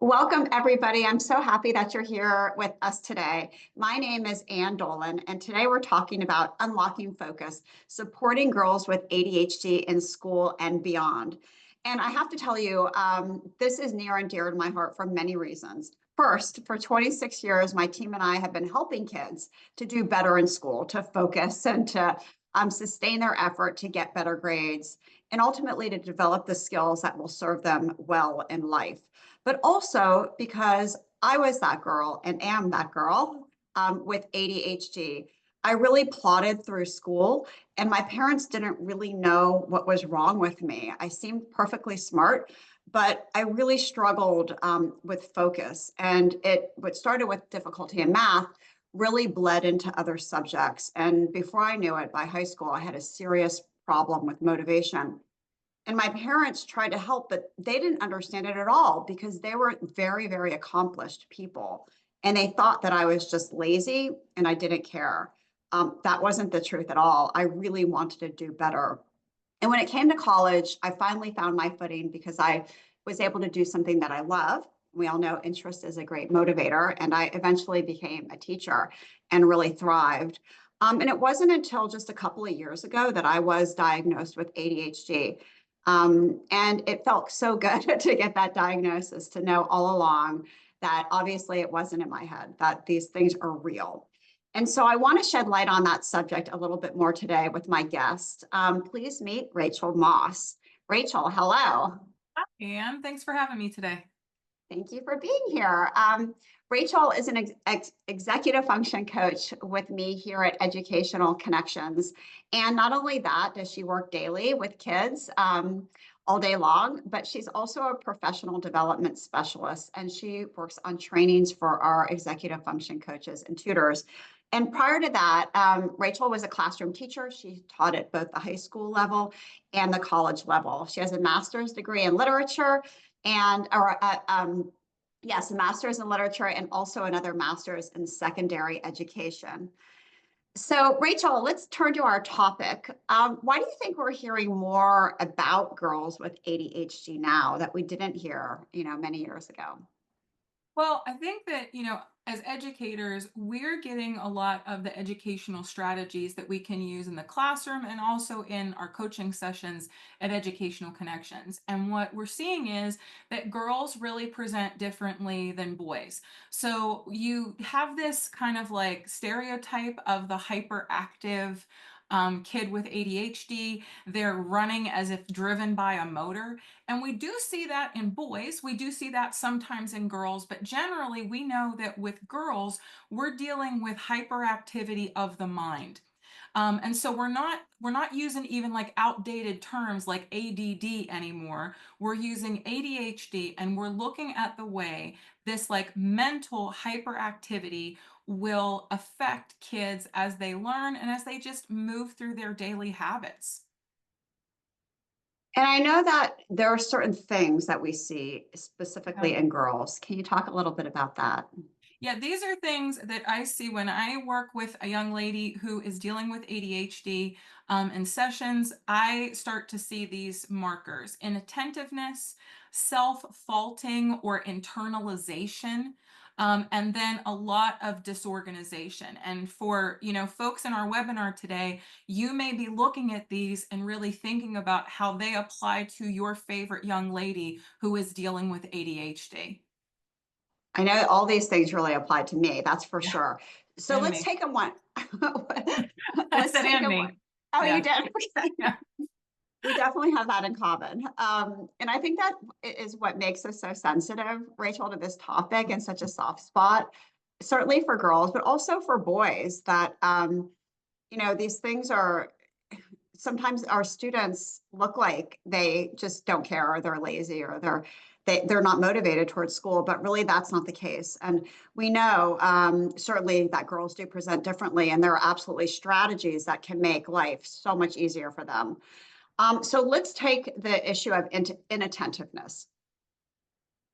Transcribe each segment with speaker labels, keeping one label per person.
Speaker 1: Welcome, everybody. I'm so happy that you're here with us today. My name is Dolin, and today we're talking about unlocking focus, supporting girls with ADHD in school and beyond. And I have to tell you, this is near and dear to my heart for many reasons. First, for 26 years, my team and I have been helping kids to do better in school, to focus and to sustain their effort to get better grades, and ultimately to develop the skills that will serve them well in life. But also because I was that girl and am that girl with ADHD. I really plodded through school, and my parents didn't really know what was wrong with me. I seemed perfectly smart, but I really struggled with focus. And what started with difficulty in math really bled into other subjects. And before I knew it, by high school, I had a serious problem with motivation. And my parents tried to help, but they didn't understand it at all because they were very, very accomplished people. And they thought that I was just lazy and I didn't care. That wasn't the truth at all. I really wanted to do better. And when it came to college, I finally found my footing because I was able to do something that I love. We all know interest is a great motivator. And I eventually became a teacher and really thrived. And it wasn't until just a couple of years ago that I was diagnosed with ADHD. And it felt so good to get that diagnosis, to know all along that obviously it wasn't in my head, that these things are real. And so I want to shed light on that subject a little bit more today with my guest. Please meet Rachael Moss. Rachael, hello.
Speaker 2: Hi, Anne. Thanks for having me today.
Speaker 1: Thank you for being here. Rachael is an executive function coach with me here at Educational Connections. And not only that, does she work daily with kids all day long, but she's also a professional development specialist, and she works on trainings for our executive function coaches and tutors. And prior to that, Rachael was a classroom teacher. She taught at both the high school level and the college level. She has a master's degree in literature and yes, a master's in literature and also another master's in secondary education. So, Rachael, let's turn to our topic. Why do you think we're hearing more about girls with ADHD now that we didn't hear, many years ago?
Speaker 2: Well, I think that, as educators, we're getting a lot of the educational strategies that we can use in the classroom and also in our coaching sessions at Educational Connections. And what we're seeing is that girls really present differently than boys. So you have this kind of like stereotype of the hyperactive kid with ADHD. They're running as if driven by a motor. And we do see that in boys. We do see that sometimes in girls, but generally we know that with girls, we're dealing with hyperactivity of the mind. And so we're not using even like outdated terms like ADD anymore. We're using ADHD, and we're looking at the way this like mental hyperactivity will affect kids as they learn and as they just move through their daily habits.
Speaker 1: And I know that there are certain things that we see
Speaker 2: Yeah.
Speaker 1: specifically in girls. Can you talk a little bit about that?
Speaker 2: Yeah, these are things that I see when I work with a young lady who is dealing with ADHD in sessions. I start to see these markers: inattentiveness, self-faulting or internalization, and then a lot of disorganization. And for, folks in our webinar today, you may be looking at these and really thinking about how they apply to your favorite young lady who is dealing with ADHD.
Speaker 1: I know all these things really apply to me, that's for
Speaker 2: Yeah,
Speaker 1: sure. So
Speaker 2: and
Speaker 1: let's
Speaker 2: me.
Speaker 1: take them one.
Speaker 2: I
Speaker 1: Let's
Speaker 2: said,
Speaker 1: take
Speaker 2: and
Speaker 1: them one.
Speaker 2: me.
Speaker 1: Oh, you
Speaker 2: Yeah.
Speaker 1: did? Okay.
Speaker 2: Yeah.
Speaker 1: We definitely have that in common. And I think that is what makes us so sensitive, Rachel, to this topic and such a soft spot, certainly for girls, but also for boys, that, these things are sometimes our students look like they just don't care, or they're lazy, or they're not motivated towards school, but really that's not the case. And we know certainly that girls do present differently, and there are absolutely strategies that can make life so much easier for them. So let's take the issue of inattentiveness.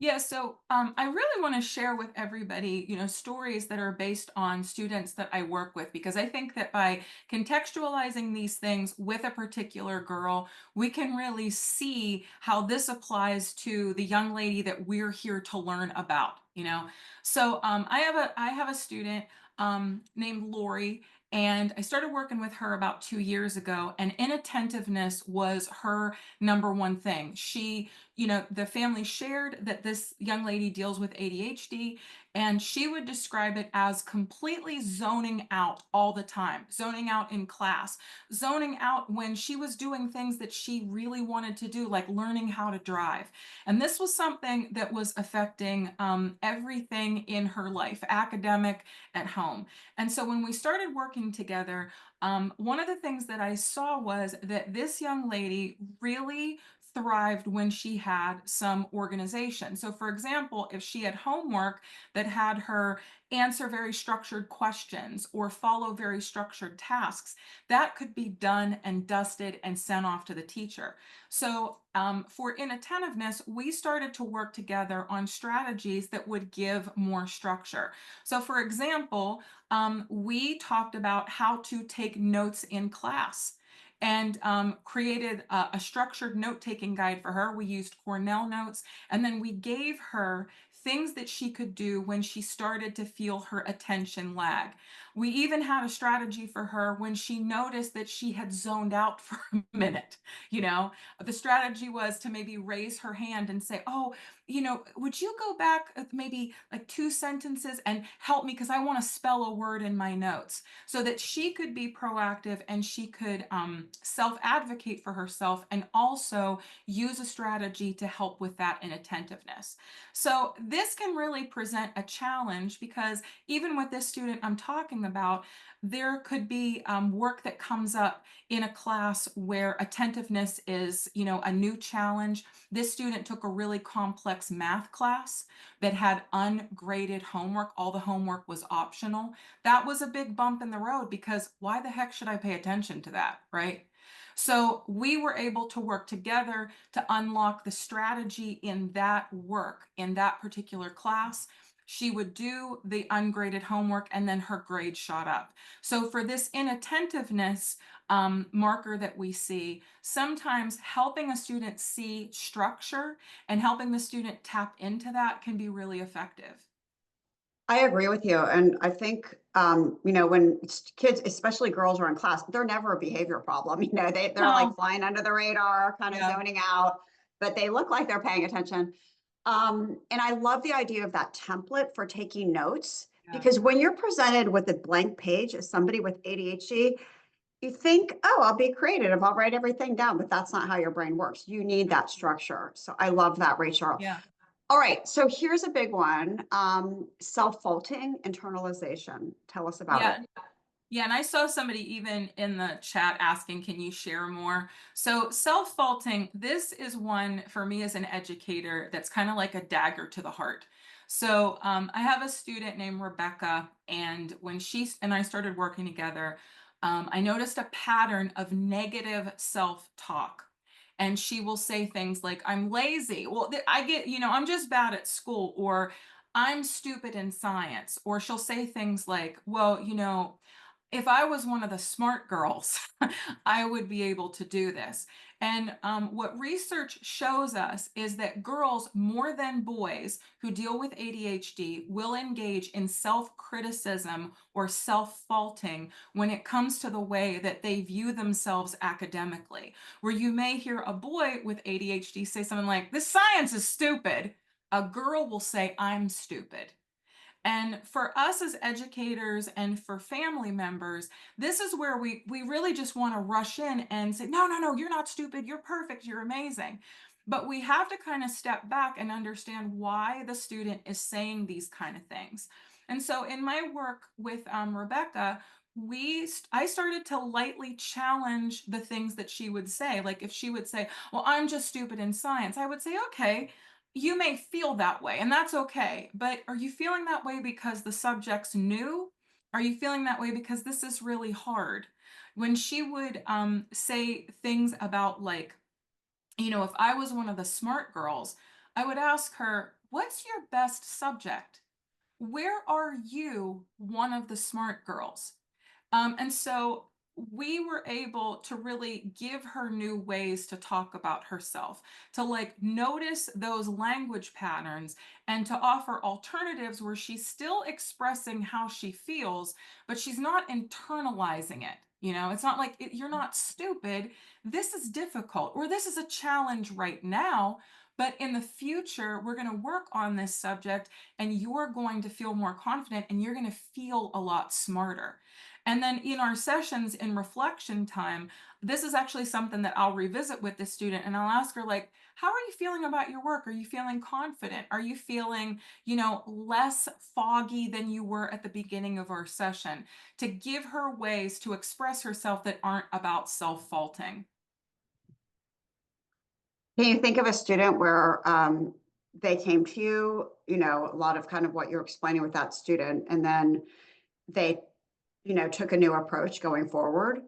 Speaker 2: Yeah, so I really want to share with everybody, stories that are based on students that I work with, because I think that by contextualizing these things with a particular girl, we can really see how this applies to the young lady that we're here to learn about. So I have a student named Lori, and I started working with her about 2 years ago, and inattentiveness was her number one thing. The family shared that this young lady deals with ADHD, and she would describe it as completely zoning out all the time, zoning out in class, zoning out when she was doing things that she really wanted to do, like learning how to drive. And this was something that was affecting everything in her life, academic, at home. And so when we started working together, one of the things that I saw was that this young lady really thrived when she had some organization. So, for example, if she had homework that had her answer very structured questions or follow very structured tasks, that could be done and dusted and sent off to the teacher. So, for inattentiveness, we started to work together on strategies that would give more structure. So, for example, we talked about how to take notes in class and created a structured note-taking guide for her. We used Cornell notes, and then we gave her things that she could do when she started to feel her attention lag. We even had a strategy for her when she noticed that she had zoned out for a minute. The strategy was to maybe raise her hand and say, "Oh, would you go back maybe like 2 sentences and help me because I want to spell a word in my notes," so that she could be proactive and she could self advocate for herself and also use a strategy to help with that inattentiveness. So, this can really present a challenge because even with this student I'm talking about, there could be work that comes up in a class where attentiveness is, a new challenge. This student took a really complex math class that had ungraded homework. All the homework was optional. That was a big bump in the road because why the heck should I pay attention to that, right? So we were able to work together to unlock the strategy in that work in that particular class. She would do the ungraded homework and then her grade shot up. So for this inattentiveness marker that we see, sometimes helping a student see structure and helping the student tap into that can be really effective.
Speaker 1: I agree with you. And I think, when kids, especially girls are in class, they're never a behavior problem. They're like
Speaker 2: No.
Speaker 1: flying under the radar, kind of
Speaker 2: Yeah.
Speaker 1: zoning out, but they look like they're paying attention. And I love the idea of that template for taking notes
Speaker 2: Yeah.
Speaker 1: because when you're presented with a blank page as somebody with ADHD, you think, oh, I'll be creative. I'll write everything down, but that's not how your brain works. You need that structure. So I love that, Rachel.
Speaker 2: Yeah.
Speaker 1: All right, so here's a big one, self-faulting internalization. Tell us about it.
Speaker 2: Yeah. Yeah, and I saw somebody even in the chat asking, can you share more? So, self-faulting, this is one for me as an educator that's kind of like a dagger to the heart. So, I have a student named Rebecca, and when she and I started working together, I noticed a pattern of negative self-talk. And she will say things like, I'm lazy. Well, I get, I'm just bad at school, or I'm stupid in science. Or she'll say things like, well, if I was one of the smart girls, I would be able to do this. And what research shows us is that girls, more than boys who deal with ADHD, will engage in self criticism or self faulting when it comes to the way that they view themselves academically. Where you may hear a boy with ADHD say something like, this science is stupid. A girl will say, I'm stupid. And for us as educators and for family members, this is where we really just want to rush in and say, no, no, no, you're not stupid. You're perfect. You're amazing. But we have to kind of step back and understand why the student is saying these kind of things. And so in my work with Rebecca, I started to lightly challenge the things that she would say. Like if she would say, well, I'm just stupid in science, I would say, okay, you may feel that way, and that's okay. But are you feeling that way because the subject's new? Are you feeling that way because this is really hard? When she would say things about, like, if I was one of the smart girls, I would ask her, "What's your best subject? Where are you one of the smart girls?" And so we were able to really give her new ways to talk about herself, to like notice those language patterns and to offer alternatives where she's still expressing how she feels, but she's not internalizing it. It's not like you're not stupid. This is difficult, or this is a challenge right now. But in the future, we're going to work on this subject and you're going to feel more confident and you're going to feel a lot smarter. And then in our sessions in reflection time, this is actually something that I'll revisit with the student and I'll ask her, like, how are you feeling about your work? Are you feeling confident? Are you feeling, less foggy than you were at the beginning of our session? To give her ways to express herself that aren't about self-faulting.
Speaker 1: Can you think of a student where they came to you, a lot of kind of what you're explaining with that student, and then they, took a new approach going forward?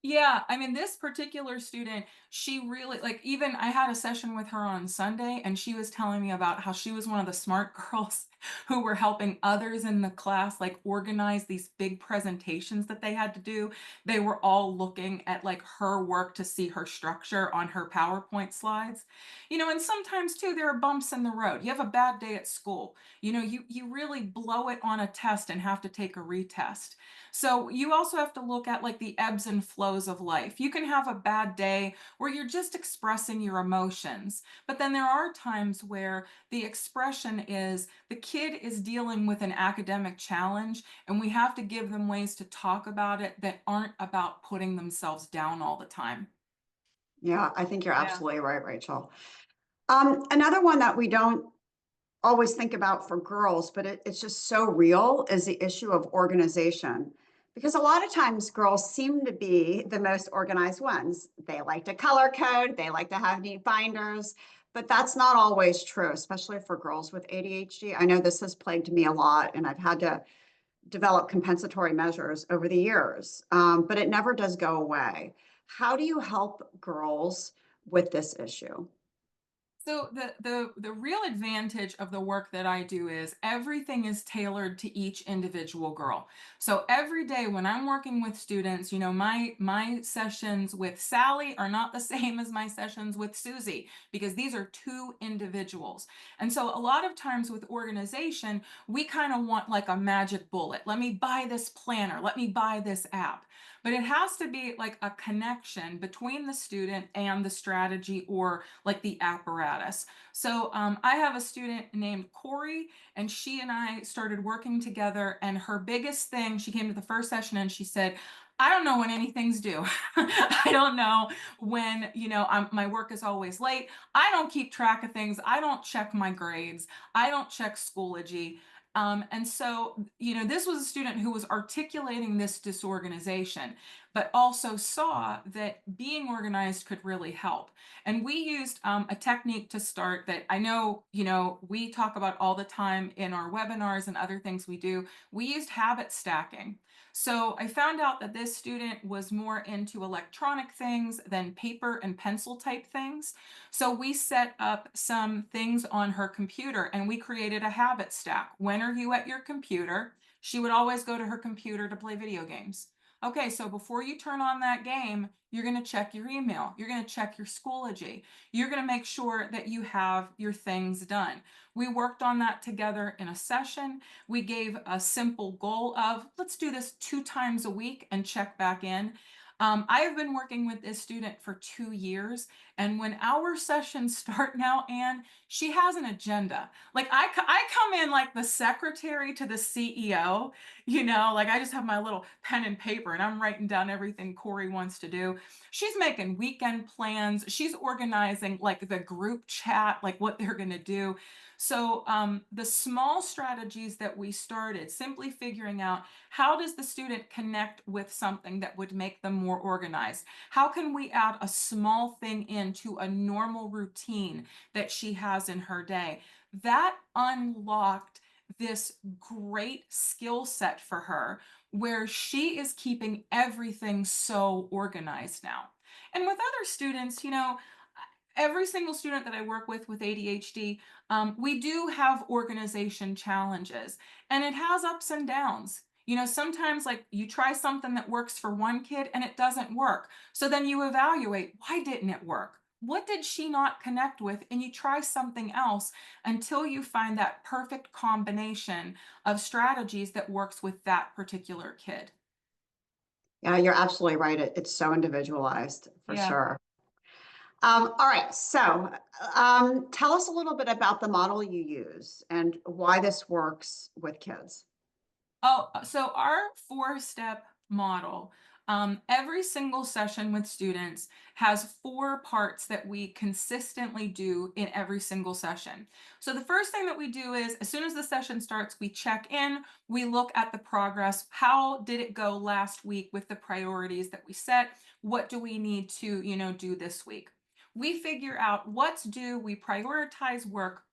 Speaker 2: Yeah, I mean, this particular student, she really like even I had a session with her on Sunday and she was telling me about how she was one of the smart girls who were helping others in the class like organize these big presentations that they had to do. They were all looking at like her work to see her structure on her PowerPoint slides. And sometimes too there are bumps in the road. You have a bad day at school. You really blow it on a test and have to take a retest. So you also have to look at like the ebbs and flows of life. You can have a bad day where you're just expressing your emotions, but then there are times where the expression is the kid is dealing with an academic challenge, and we have to give them ways to talk about it that aren't about putting themselves down all the time.
Speaker 1: Yeah, I think you're
Speaker 2: Yeah.
Speaker 1: absolutely right, Rachel. Another one that we don't always think about for girls, but it's just so real, is the issue of organization. Because a lot of times girls seem to be the most organized ones. They like to color code, they like to have neat binders, but that's not always true, especially for girls with ADHD. I know this has plagued me a lot, and I've had to develop compensatory measures over the years, but it never does go away. How do you help girls with this issue?
Speaker 2: So the real advantage of the work that I do is everything is tailored to each individual girl. So every day when I'm working with students, my sessions with Sally are not the same as my sessions with Susie because these are two individuals. And so a lot of times with organization, we kind of want like a magic bullet. Let me buy this planner, let me buy this app. But it has to be like a connection between the student and the strategy or like the apparatus. So I have a student named Corey, and she and I started working together. And her biggest thing, she came to the first session and she said, I don't know when anything's due. I don't know when, my work is always late. I don't keep track of things. I don't check my grades. I don't check Schoology. And so, this was a student who was articulating this disorganization, but also saw that being organized could really help. And we used a technique to start that I know, we talk about all the time in our webinars and other things we do. We used habit stacking. So I found out that this student was more into electronic things than paper and pencil type things. So we set up some things on her computer and we created a habit stack. When are you at your computer? She would always go to her computer to play video games. Okay, so before you turn on that game, you're going to check your email. You're going to check your Schoology. You're going to make sure that you have your things done. We worked on that together in a session. We gave a simple goal of let's do this 2 times a week and check back in. I have been working with this student for 2 years, and when our sessions start now, Anne, she has an agenda. Like I come in like the secretary to the CEO, like I just have my little pen and paper and I'm writing down everything Corey wants to do. She's making weekend plans. She's organizing like the group chat, like what they're going to do. So the small strategies that we started, simply figuring out how does the student connect with something that would make them more organized? How can we add a small thing into a normal routine that she has in her day? That unlocked this great skill set for her where she is keeping everything so organized now. And with other students, every single student that I work with ADHD, we do have organization challenges, and it has ups and downs. Sometimes like you try something that works for one kid and it doesn't work. So then you evaluate, why didn't it work? What did she not connect with? And you try something else until you find that perfect combination of strategies that works with that particular kid.
Speaker 1: Yeah, you're absolutely right. It's so individualized for
Speaker 2: Yeah.
Speaker 1: sure. All right, so tell us a little bit about the model you use and why this works with kids.
Speaker 2: Oh, so our four-step model, every single session with students has four parts that we consistently do in every single session. So the first thing that we do is as soon as the session starts, we check in, we look at the progress. How did it go last week with the priorities that we set? What do we need to, do this week? We figure out what's due, we prioritize work,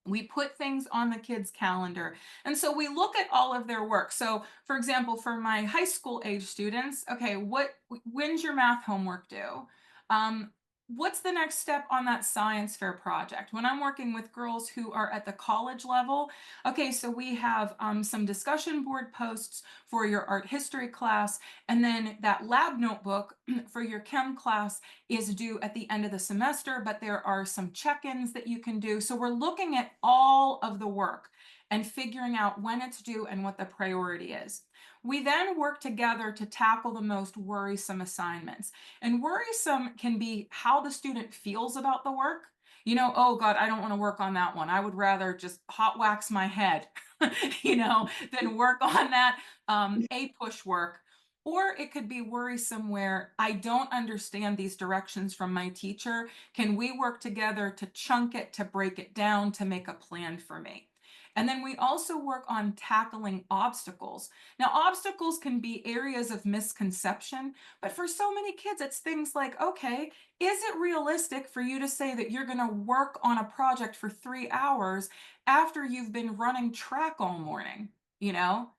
Speaker 2: we put things on the kids' calendar. And so we look at all of their work. So, for example, for my high school age students, okay, when's your math homework due? Um, what's the next step on that science fair project? When I'm working with girls who are at the college level, okay, so we have some discussion board posts for your art history class, and then that lab notebook for your chem class is due at the end of the semester, but there are some check-ins that you can do. So we're looking at all of the work and figuring out when it's due and what the priority is. We then work together to tackle the most worrisome assignments. And worrisome can be how the student feels about the work. Oh God, I don't want to work on that one. I would rather just hot wax my head, than work on that A push work. Or it could be worrisome where I don't understand these directions from my teacher. Can we work together to chunk it, to break it down, to make a plan for me? And then we also work on tackling obstacles. Now, obstacles can be areas of misconception, but for so many kids, it's things like, okay, is it realistic for you to say that you're going to work on a project for 3 hours after you've been running track all morning? You know?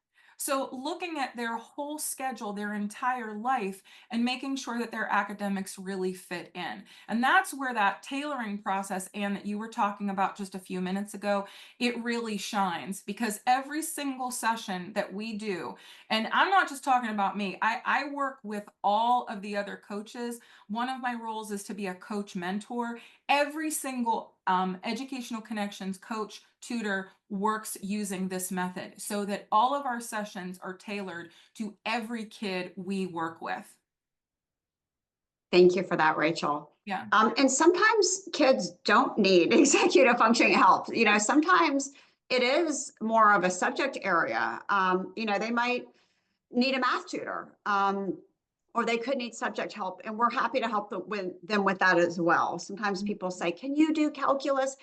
Speaker 2: So, looking at their whole schedule, their entire life, and making sure that their academics really fit in. And that's where that tailoring process, and that you were talking about just a few minutes ago, it really shines because every single session that we do, and I'm not just talking about me, I work with all of the other coaches. One of my roles is to be a coach mentor. Every single educational connections coach, tutor works using this method so that all of our sessions are tailored to every kid we work with.
Speaker 1: Thank you for that, Rachel.
Speaker 2: Yeah.
Speaker 1: And sometimes kids don't need executive functioning help. Sometimes it is more of a subject area. They might need a math tutor, or they could need subject help, and we're happy to help them with that as well. Sometimes people say, can you do calculus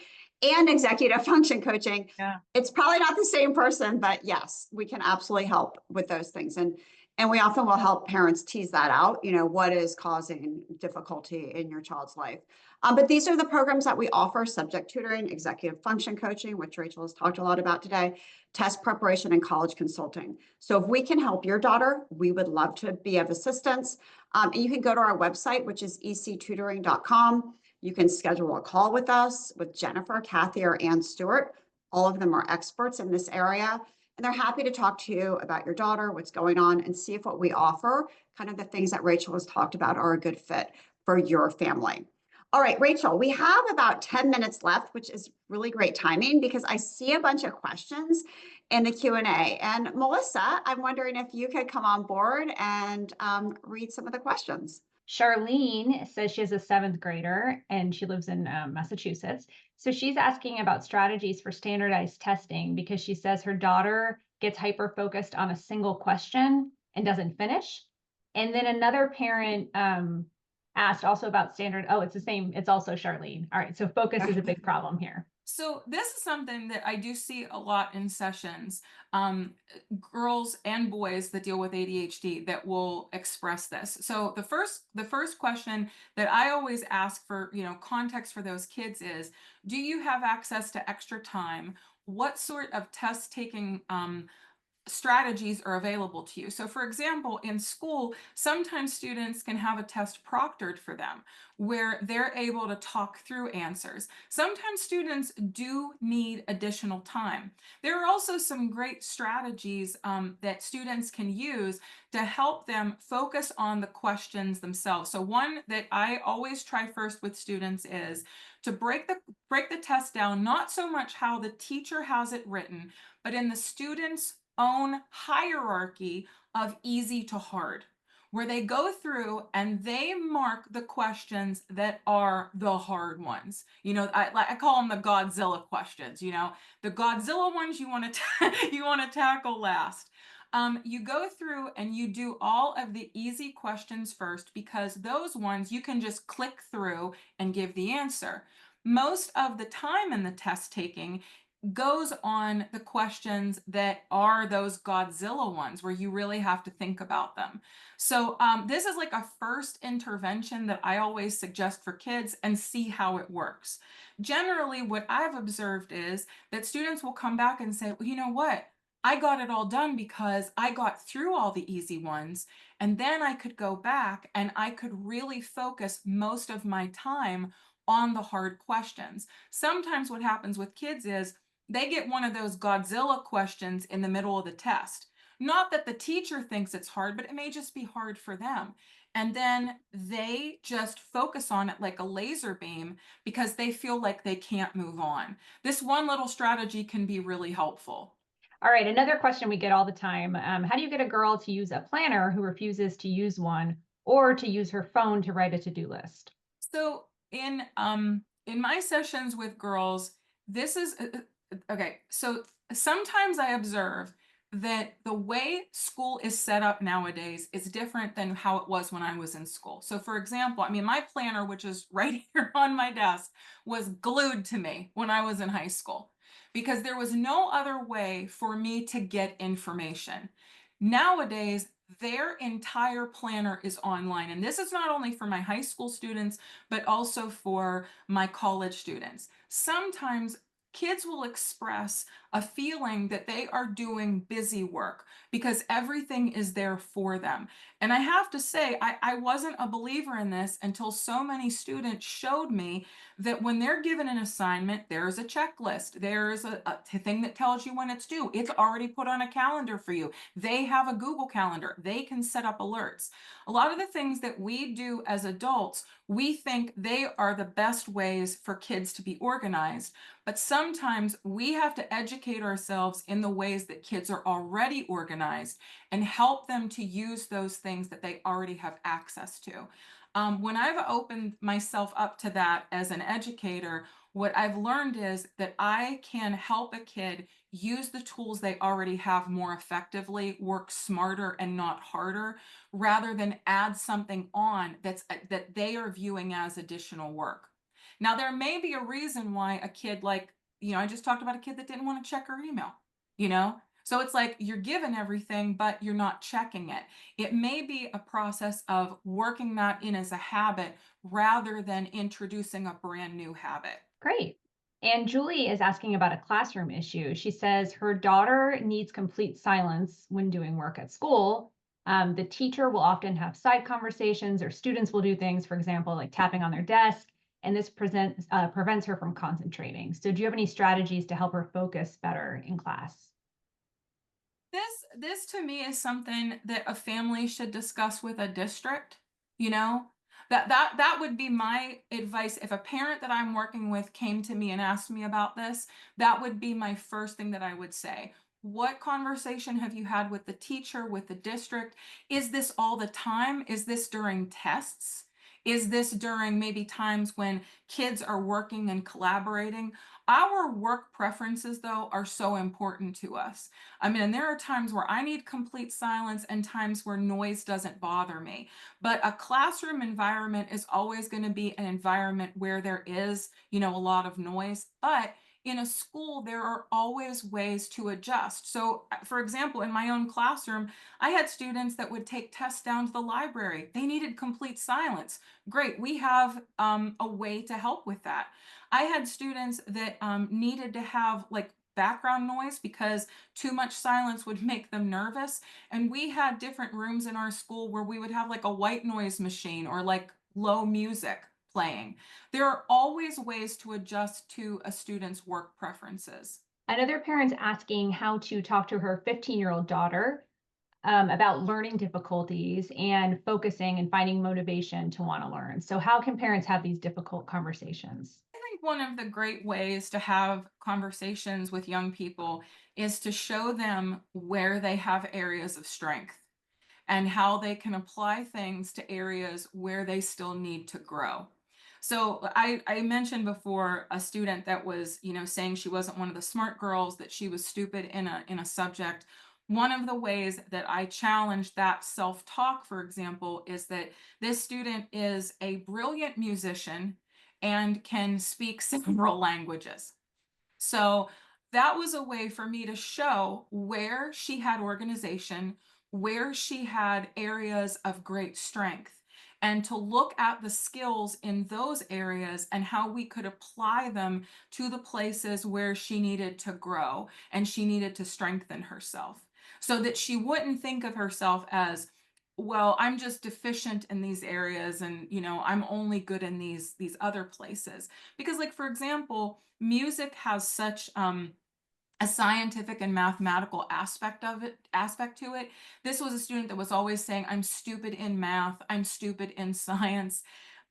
Speaker 1: and executive function coaching?
Speaker 2: Yeah.
Speaker 1: It's probably not the same person, but yes, we can absolutely help with those things. And we often will help parents tease that out, what is causing difficulty in your child's life. But these are the programs that we offer: subject tutoring, executive function coaching, which Rachel has talked a lot about today, test preparation, and college consulting. So if we can help your daughter, we would love to be of assistance. And you can go to our website, which is ectutoring.com. You can schedule a call with us, with Jennifer, Kathy, or Ann Stewart. All of them are experts in this area, and they're happy to talk to you about your daughter, what's going on, and see if what we offer, kind of the things that Rachel has talked about, are a good fit for your family. All right, Rachel, we have about 10 minutes left, which is really great timing because I see a bunch of questions in the Q&A. And Melissa, I'm wondering if you could come on board and read some of the questions.
Speaker 3: Charlene says she has a 7th grader and she lives in Massachusetts. So she's asking about strategies for standardized testing because she says her daughter gets hyper focused on a single question and doesn't finish. And then another parent asked also about standard. Oh, it's the same. It's also Charlene. All right. So focus is a big problem here.
Speaker 2: So this is something that I do see a lot in sessions, girls and boys that deal with ADHD that will express this. So the first question that I always ask for, context for those kids is, do you have access to extra time? What sort of test taking strategies are available to you. So for example, in school, sometimes students can have a test proctored for them where they're able to talk through answers. Sometimes students do need additional time. There are also some great strategies that students can use to help them focus on the questions themselves. So one that I always try first with students is to break the test down, not so much how the teacher has it written, but in the student's own hierarchy of easy to hard, where they go through and they mark the questions that are the hard ones. I call them the Godzilla questions. The Godzilla ones you want to you want to tackle last. You go through and you do all of the easy questions first, because those ones you can just click through and give the answer. Most of the time in the test taking goes on the questions that are those Godzilla ones where you really have to think about them. So this is like a first intervention that I always suggest for kids, and see how it works. Generally, what I've observed is that students will come back and say, well, you know what? I got it all done because I got through all the easy ones, and then I could go back and I could really focus most of my time on the hard questions. Sometimes what happens with kids is they get one of those Godzilla questions in the middle of the test. Not that the teacher thinks it's hard, but it may just be hard for them. And then they just focus on it like a laser beam because they feel like they can't move on. This one little strategy can be really helpful.
Speaker 3: All right, another question we get all the time. How do you get a girl to use a planner who refuses to use one, or to use her phone to write a to-do list?
Speaker 2: So in my sessions with girls, this is okay. So sometimes I observe that the way school is set up nowadays is different than how it was when I was in school. So for example, I mean, my planner, which is right here on my desk, was glued to me when I was in high school, because there was no other way for me to get information. Nowadays, their entire planner is online. And this is not only for my high school students, but also for my college students. Sometimes kids will express a feeling that they are doing busy work because everything is there for them. And I have to say, I wasn't a believer in this until so many students showed me that when they're given an assignment, there's a checklist, there's a thing that tells you when it's due. It's already put on a calendar for you. They have a Google Calendar. They can set up alerts. A lot of the things that we do as adults, we think they are the best ways for kids to be organized. But sometimes we have to educate ourselves in the ways that kids are already organized and help them to use those things that they already have access to. When I've opened myself up to that as an educator, what I've learned is that I can help a kid use the tools they already have more effectively, work smarter and not harder, rather than add something on that they are viewing as additional work. Now, there may be a reason why a kid, like, I just talked about a kid that didn't want to check her email, you know? So it's like you're given everything, but you're not checking it. It may be a process of working that in as a habit rather than introducing a brand new habit.
Speaker 3: Great. And Julie is asking about a classroom issue. She says her daughter needs complete silence when doing work at school. The teacher will often have side conversations, or students will do things, for example, like tapping on their desk, and this prevents her from concentrating. So do you have any strategies to help her focus better in class?
Speaker 2: This to me is something that a family should discuss with a district, you know? That would be my advice. If a parent that I'm working with came to me and asked me about this, that would be my first thing that I would say. What conversation have you had with the teacher, with the district? Is this all the time? Is this during tests? Is this during maybe times when kids are working and collaborating? Our work preferences, though, are so important to us. I mean, and there are times where I need complete silence and times where noise doesn't bother me. But a classroom environment is always going to be an environment where there is, a lot of noise. But in a school, there are always ways to adjust. So, for example, in my own classroom, I had students that would take tests down to the library. They needed complete silence. Great, we have a way to help with that. I had students that needed to have like background noise because too much silence would make them nervous. And we had different rooms in our school where we would have like a white noise machine or like low music playing. There are always ways to adjust to a student's work preferences.
Speaker 3: Another parent's asking how to talk to her 15-year-old daughter about learning difficulties and focusing and finding motivation to want to learn. So how can parents have these difficult conversations?
Speaker 2: I think one of the great ways to have conversations with young people is to show them where they have areas of strength and how they can apply things to areas where they still need to grow. So I mentioned before a student that was, saying she wasn't one of the smart girls, that she was stupid in a subject. One of the ways that I challenge that self-talk, for example, is that this student is a brilliant musician and can speak several languages. So that was a way for me to show where she had organization, where she had areas of great strength, and to look at the skills in those areas and how we could apply them to the places where she needed to grow and she needed to strengthen herself, so that she wouldn't think of herself as, well, I'm just deficient in these areas and, I'm only good in these other places. Because, like, for example, music has such a scientific and mathematical aspect to it. This was a student that was always saying, I'm stupid in math, I'm stupid in science.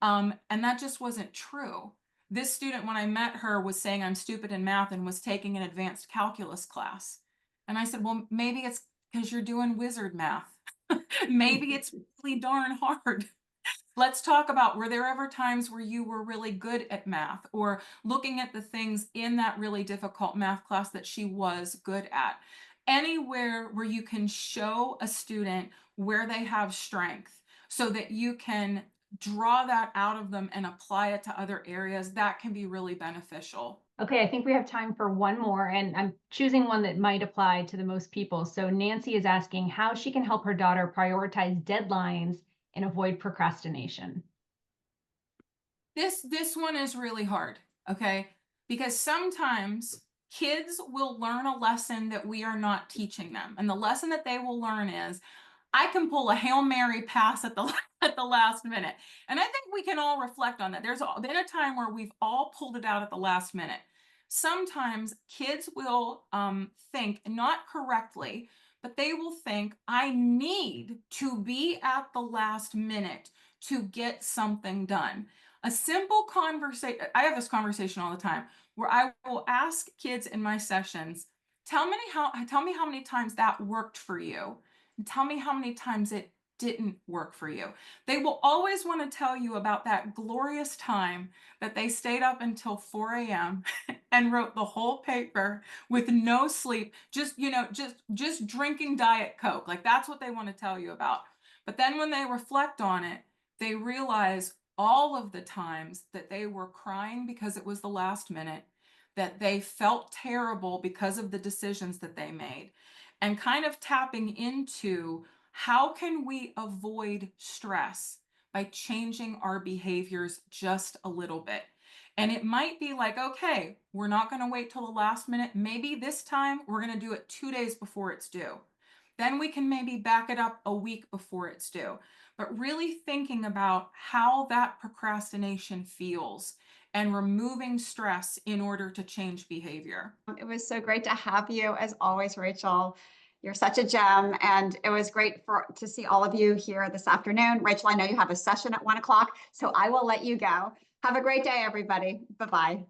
Speaker 2: And that just wasn't true. This student, when I met her, was saying, I'm stupid in math, and was taking an advanced calculus class. And I said, well, maybe it's because you're doing wizard math. Maybe it's really darn hard. Let's talk about, were there ever times where you were really good at math, or looking at the things in that really difficult math class that she was good at? Anywhere where you can show a student where they have strength so that you can draw that out of them and apply it to other areas, that can be really beneficial.
Speaker 3: Okay, I think we have time for one more, and I'm choosing one that might apply to the most people. So Nancy is asking how she can help her daughter prioritize deadlines and avoid procrastination.
Speaker 2: This one is really hard, okay? Because sometimes kids will learn a lesson that we are not teaching them. And the lesson that they will learn is, I can pull a Hail Mary pass at the at the last minute. And I think we can all reflect on that. There's been a time where we've all pulled it out at the last minute. Sometimes kids will think, not correctly, but they will think, I need to be at the last minute to get something done. A simple conversation, I have this conversation all the time, where I will ask kids in my sessions, tell me how many times that worked for you, and tell me how many times it didn't work for you. They will always want to tell you about that glorious time that they stayed up until 4 a.m. and wrote the whole paper with no sleep, just drinking Diet Coke. Like, that's what they want to tell you about. But then when they reflect on it, they realize all of the times that they were crying because it was the last minute, that they felt terrible because of the decisions that they made, and kind of tapping into, how can we avoid stress by changing our behaviors just a little bit? And it might be like, okay, we're not going to wait till the last minute. Maybe this time we're going to do it 2 days before it's due. Then we can maybe back it up a week before it's due. But really thinking about how that procrastination feels and removing stress in order to change behavior.
Speaker 1: It was so great to have you as always, Rachel. You're such a gem, and it was great to see all of you here this afternoon. Rachel, I know you have a session at 1 o'clock, so I will let you go. Have a great day, everybody. Bye-bye.